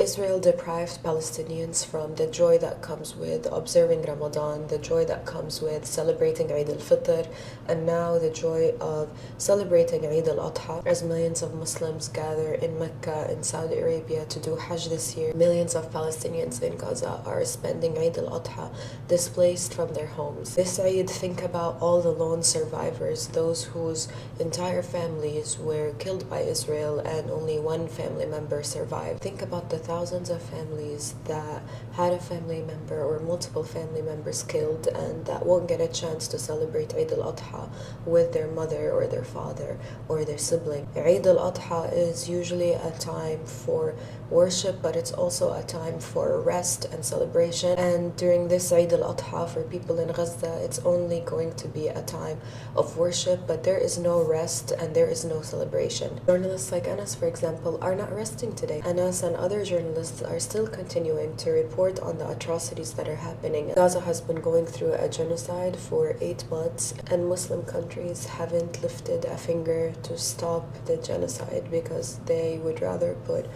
Israel deprived Palestinians from the joy that comes with observing Ramadan, the joy that comes with celebrating Eid al-Fitr, and now the joy of celebrating Eid al-Adha. As millions of Muslims gather in Mecca in Saudi Arabia to do Hajj this year, millions of Palestinians in Gaza are spending Eid al-Adha displaced from their homes. This Eid, think about all the lone survivors, those whose entire families were killed by Israel and only one family member survived. Think about the thousands of families that had a family member or multiple family members killed and that won't get a chance to celebrate Eid al-Adha with their mother or their father or their sibling. Eid al-Adha is usually a time for worship, but it's also a time for rest and celebration. And during this Eid al-Adha, for people in Gaza, it's only going to be a time of worship, but there is no rest and there is no celebration. Journalists like Anas, for example, are not resting today. Anas and other journalists are still continuing to report on the atrocities that are happening. Gaza has been going through a genocide for 8 months, and Muslim countries haven't lifted a finger to stop the genocide because they would rather put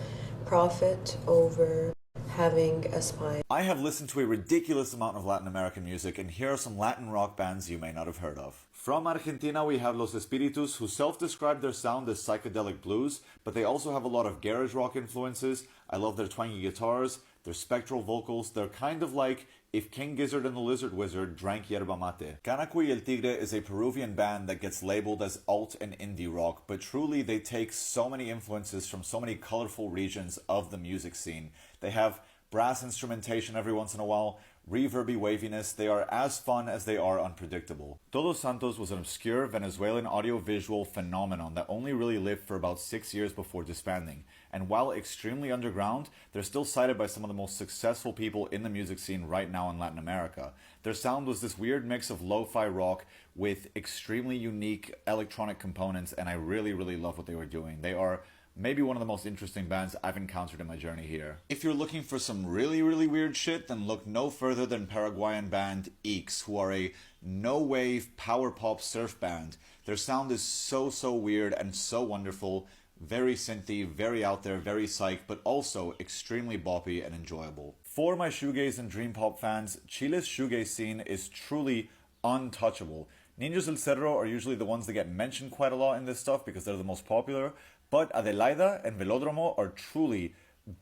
profit over having a spine. I have listened to a ridiculous amount of Latin American music, and here are some Latin rock bands you may not have heard of. From Argentina, we have Los Espíritus, who self-describe their sound as psychedelic blues, but they also have a lot of garage rock influences. I love their twangy guitars, their spectral vocals. They're kind of like if King Gizzard and the Lizard Wizard drank yerba mate. Canaco y El Tigre is a Peruvian band that gets labeled as alt and indie rock, but truly they take so many influences from so many colorful regions of the music scene. They have brass instrumentation every once in a while, reverby waviness. They are as fun as they are unpredictable. Todos Santos was an obscure Venezuelan audiovisual phenomenon that only really lived for about 6 years before disbanding. And while extremely underground, they're still cited by some of the most successful people in the music scene right now in Latin America. Their sound was this weird mix of lo-fi rock with extremely unique electronic components, and I really, really love what they were doing. They are maybe one of the most interesting bands I've encountered in my journey here. If you're looking for some really, really weird shit, then look no further than Paraguayan band Eeks, who are a no-wave power pop surf band. Their sound is so weird and so wonderful, very synthy, very out there, very psych, but also extremely boppy and enjoyable. For my shoegaze and dream pop fans, Chile's shoegaze scene is truly untouchable. Ninjas del Cerro are usually the ones that get mentioned quite a lot in this stuff because they're the most popular, but Adelaida and Velódromo are truly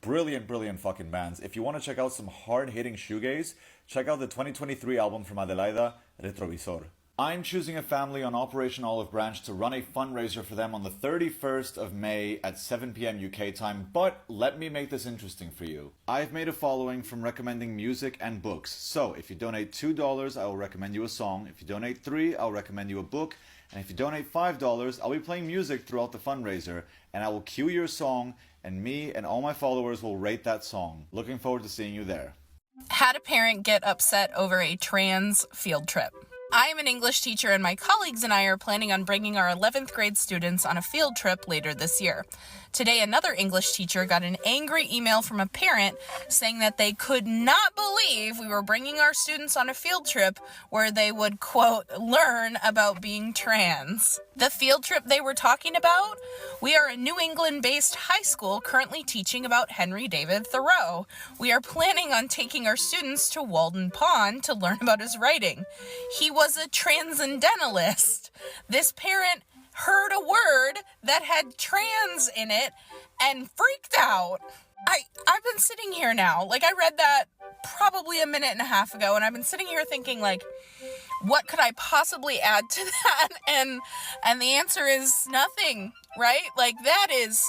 brilliant fucking bands. If you want to check out some hard-hitting shoegaze, check out the 2023 album from Adelaida, Retrovisor. I'm choosing a family on Operation Olive Branch to run a fundraiser for them on the 31st of May at 7 p.m. UK time, but let me make this interesting for you. I've made a following from recommending music and books. So if you donate $2, I will recommend you a song. If you donate $3, I'll recommend you a book. And if you donate $5, I'll be playing music throughout the fundraiser, and I will cue your song, and me and all my followers will rate that song. Looking forward to seeing you there. Had a parent get upset over a trans field trip. I am an English teacher, and my colleagues and I are planning on bringing our 11th grade students on a field trip later this year. Today, another English teacher got an angry email from a parent saying that they could not believe we were bringing our students on a field trip where they would, quote, learn about being trans. The field trip they were talking about? We are a New England-based high school currently teaching about Henry David Thoreau. We are planning on taking our students to Walden Pond to learn about his writing. He was a transcendentalist. This parent heard a word that had trans in it and freaked out. I've been sitting here now, like I read that probably a minute and a half ago, and I've been sitting here thinking, like, what could I possibly add to that? And the answer is nothing, right? Like, that is,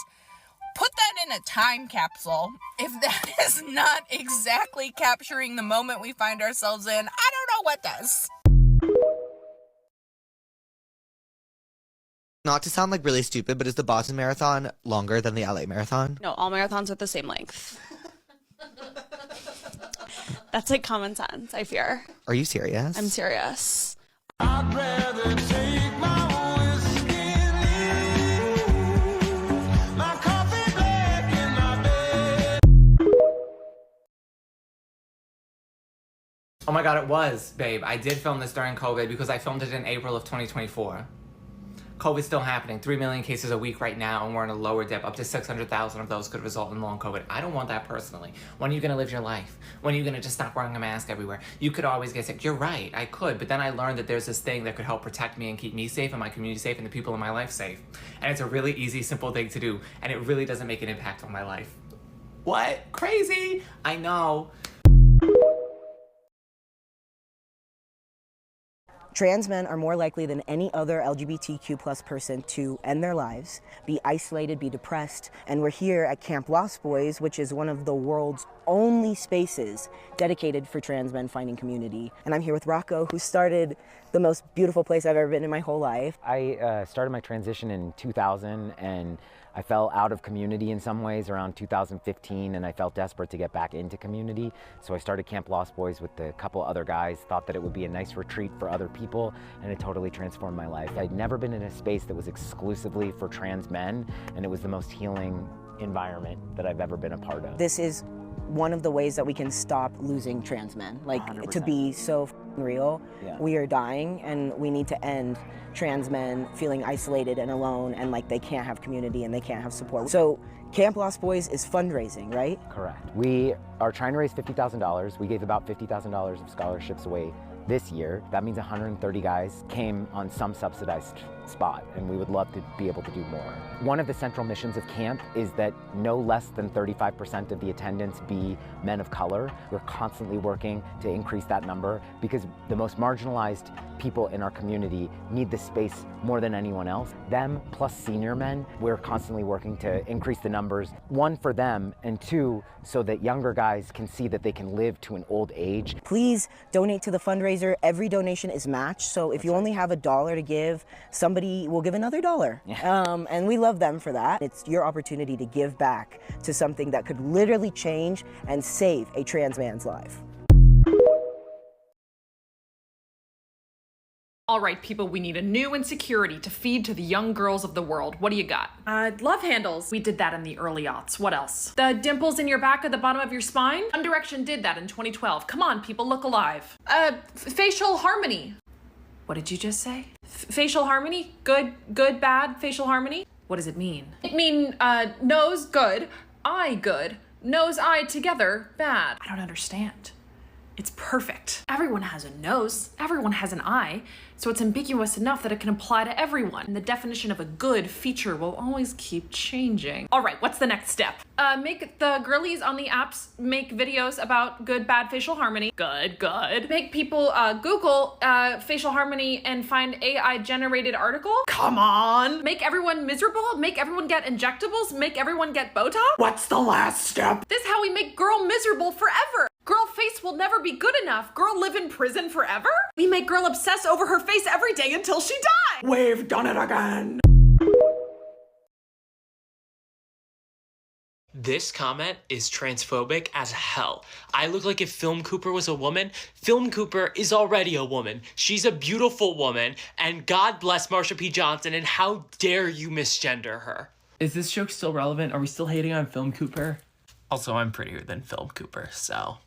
put that in a time capsule. If that is not exactly capturing the moment we find ourselves in, I don't know what does. Not to sound like really stupid, but is the Boston Marathon longer than the LA Marathon? No, all marathons are the same length. That's like common sense, I fear. Are you serious? I'm serious. I'd rather take my whiskey and leave my coffee black in my bed. Oh my god, it was, babe. I did film this during COVID because I filmed it in April of 2024. COVID's still happening. 3 million cases a week right now, and we're in a lower dip. Up to 600,000 of those could result in long COVID. I don't want that personally. When are you gonna live your life? When are you gonna just stop wearing a mask everywhere? You could always get sick. You're right, I could, but then I learned that there's this thing that could help protect me and keep me safe and my community safe and the people in my life safe. And it's a really easy, simple thing to do, and it really doesn't make an impact on my life. What? Crazy? I know. Trans men are more likely than any other LGBTQ plus person to end their lives, be isolated, be depressed, and we're here at Camp Lost Boys, which is one of the world's only spaces dedicated for trans men finding community. And I'm here with Rocco, who started the most beautiful place I've ever been in my whole life. I started my transition in 2000, and I fell out of community in some ways around 2015, and I felt desperate to get back into community. So I started Camp Lost Boys with a couple other guys, thought that it would be a nice retreat for other people, and it totally transformed my life. I'd never been in a space that was exclusively for trans men, and it was the most healing environment that I've ever been a part of. This is one of the ways that we can stop losing trans men. Like, 100%. to be so real, Yeah. we are dying, and we need to end trans men feeling isolated and alone, and like they can't have community and they can't have support. So Camp Lost Boys is fundraising, right? Correct. We are trying to raise $50,000. We gave about $50,000 of scholarships away this year. That means 130 guys came on some subsidized spot, and we would love to be able to do more. One of the central missions of camp is that no less than 35% of the attendants be men of color. We're constantly working to increase that number because the most marginalized people in our community need this space more than anyone else. Them plus senior men, we're constantly working to increase the numbers. One, for them, and two, so that younger guys can see that they can live to an old age. Please donate to the fundraiser. Every donation is matched, so if you only have $1 to give, somebody will give another $1. And we love them for that. It's your opportunity to give back to something that could literally change and save a trans man's life. All right, people, we need a new insecurity to feed to the young girls of the world. What do you got? Love handles. We did that in the early aughts. What else? The dimples in your back at the bottom of your spine? One Direction did that in 2012. Come on, people, look alive. Facial harmony. What did you just say? Facial harmony? Good, bad, facial harmony? What does it mean? It mean, nose, good, eye, good, nose, eye together, bad. I don't understand. It's perfect. Everyone has a nose, everyone has an eye, so it's ambiguous enough that it can apply to everyone. And the definition of a good feature will always keep changing. All right, what's the next step? Make the girlies on the apps make videos about good, bad facial harmony. Good. Make people Google facial harmony and find AI generated article. Come on. Make everyone miserable, make everyone get injectables, make everyone get Botox. What's the last step? This is how we make girl miserable forever. Girl face will never be good enough. Girl live in prison forever? We make girl obsess over her face every day until she dies. We've done it again. This comment is transphobic as hell. I look like if Film Cooper was a woman. Film Cooper is already a woman. She's a beautiful woman, and God bless Marsha P. Johnson, and how dare you misgender her. Is this joke still relevant? Are we still hating on Film Cooper? Also, I'm prettier than Film Cooper, so...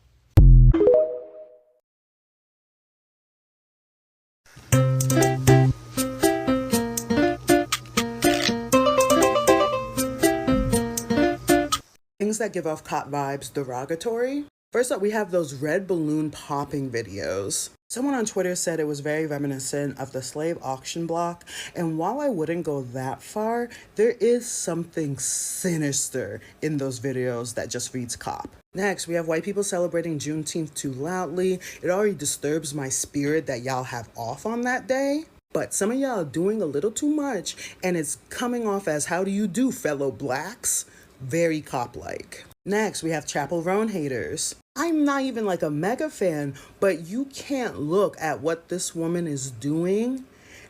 Things that give off cop vibes derogatory. First up, we have those red balloon popping videos. Someone on Twitter said it was very reminiscent of the slave auction block, and while I wouldn't go that far, there is something sinister in those videos that just reads cop. Next, we have white people celebrating Juneteenth too loudly. It already disturbs my spirit that y'all have off on that day. But some of y'all are doing a little too much, and it's coming off as, how do you do, fellow blacks? Very cop-like. Next, we have Chappell Roan haters. I'm not even like a mega fan, but you can't look at what this woman is doing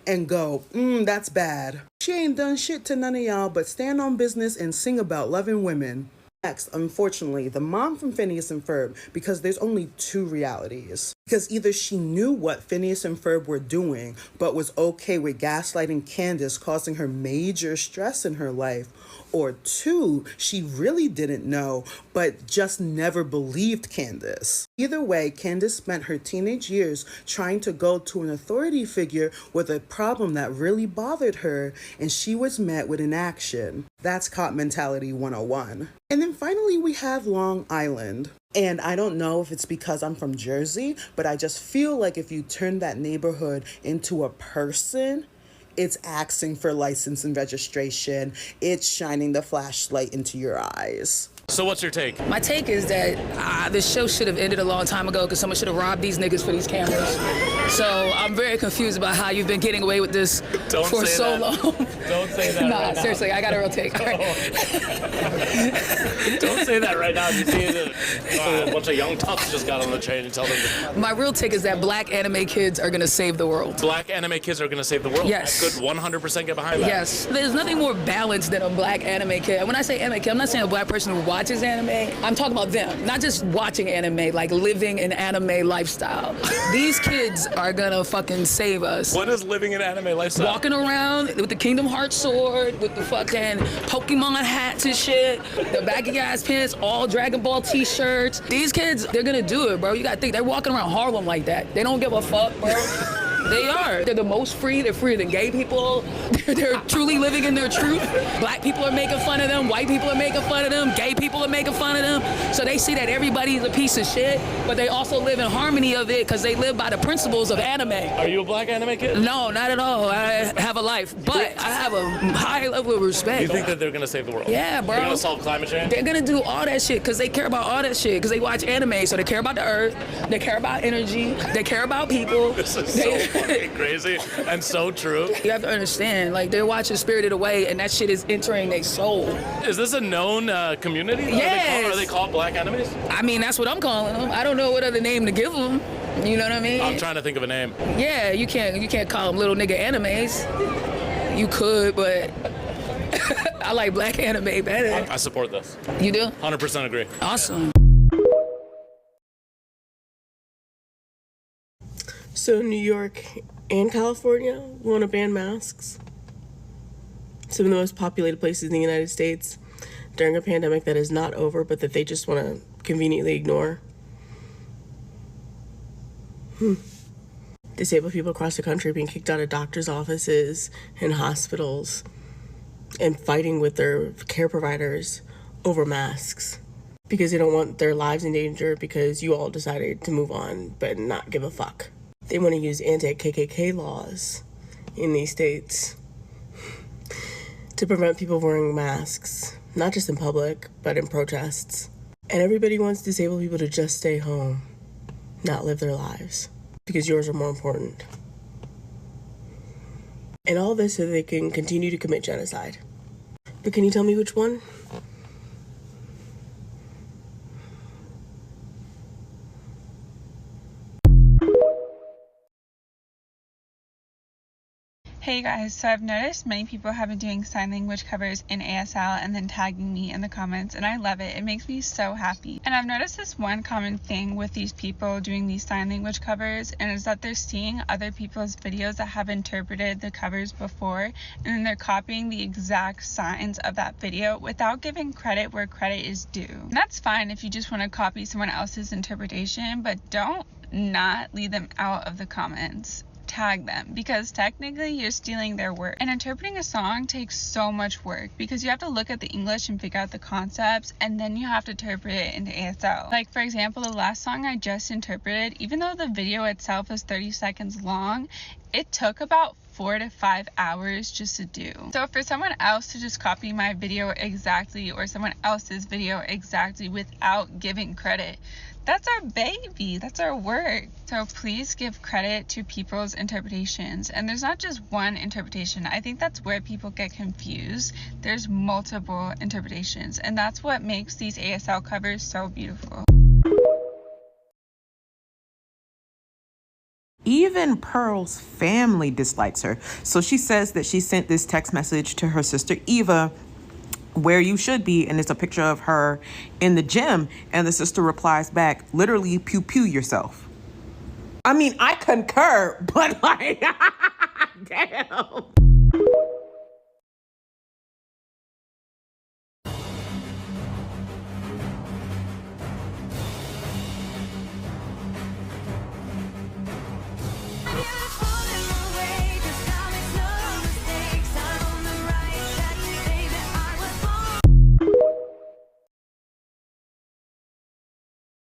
and go, that's bad. She ain't done shit to none of y'all but stand on business and sing about loving women. Next, unfortunately, the mom from Phineas and Ferb, because there's only two realities. Because either she knew what Phineas and Ferb were doing, but was okay with gaslighting Candace, causing her major stress in her life, Or 2, she really didn't know, but just never believed Candace. Either way, Candace spent her teenage years trying to go to an authority figure with a problem that really bothered her, and she was met with inaction. That's cop mentality 101. And then finally, we have Long Island. And I don't know if it's because I'm from Jersey, but I just feel like if you turn that neighborhood into a person, it's asking for license and registration. It's shining the flashlight into your eyes. So what's your take? My take is that this show should have ended a long time ago because someone should have robbed these niggas for these cameras. So I'm very confused about how you've been getting away with this for so long. Don't say that right now. Seriously, I got a real take. All right. Don't say that right now. You see a bunch of young toughs just got on the train and tell them to... My real take is that black anime kids are going to save the world. Black anime kids are going to save the world? Yes. I could 100% get behind that. Yes. There's nothing more balanced than a black anime kid. And when I say anime kid, I'm not saying a black person who watches anime. I'm talking about them. Not just watching anime, like living an anime lifestyle. These kids are going to fucking save us. What is living an anime lifestyle? Walking around with the Kingdom Hearts sword, with the fucking Pokemon hats and shit, the baggy ass pants, all Dragon Ball t-shirts. These kids, they're gonna do it, bro. You gotta think, they're walking around Harlem like that. They don't give a fuck, bro. They are. They're the most free. They're freer than gay people. They're truly living in their truth. Black people are making fun of them. White people are making fun of them. Gay people are making fun of them. So they see that everybody is a piece of shit, but they also live in harmony of it because they live by the principles of anime. Are you a black anime kid? No, not at all. I have a life, but I have a high level of respect. You think that they're gonna save the world? Yeah, bro. They're gonna solve climate change? They're gonna do all that shit because they care about all that shit because they watch anime, so they care about the earth, they care about energy, they care about people. This is so fucking crazy and so true. You have to understand, like, they're watching Spirited Away and that shit is entering their soul. Is this a known community? Yes. Are they called black enemies? I mean, that's what I'm calling them. I don't know what other name to give them. You know what I mean? I'm trying to think of a name. Yeah, you can't call them little nigga animes. You could, but I like black anime better. I support this. You do? 100% agree. Awesome. So New York and California want to ban masks. Some of the most populated places in the United States during a pandemic that is not over, but that they just want to conveniently ignore. Disabled people across the country being kicked out of doctors' offices and hospitals and fighting with their care providers over masks because they don't want their lives in danger because you all decided to move on but not give a fuck. They want to use anti-KKK laws in these states to prevent people wearing masks, not just in public, but in protests. And everybody wants disabled people to just stay home, not live their lives, because yours are more important. And all this so they can continue to commit genocide. But can you tell me which one? Hey guys, so I've noticed many people have been doing sign language covers in ASL and then tagging me in the comments, and I love it. It makes me so happy. And I've noticed this one common thing with these people doing these sign language covers, and is that they're seeing other people's videos that have interpreted the covers before, and then they're copying the exact signs of that video without giving credit where credit is due. And that's fine if you just want to copy someone else's interpretation, but don't not leave them out of the comments. Tag them, because technically you're stealing their work. And interpreting a song takes so much work because you have to look at the English and figure out the concepts, and then you have to interpret it into ASL. Like, for example, the last song I just interpreted, even though the video itself is 30 seconds long, it took about 4 to 5 hours just to do. So for someone else to just copy my video exactly or someone else's video exactly without giving credit, that's our baby, that's our work. So please give credit to people's interpretations. And there's not just one interpretation. I think that's where people get confused. There's multiple interpretations, and that's what makes these ASL covers so beautiful. Even Pearl's family dislikes her. So she says that she sent this text message to her sister Eva, where you should be, and it's a picture of her in the gym, and the sister replies back, literally pew pew yourself. I mean, I concur, but like, damn.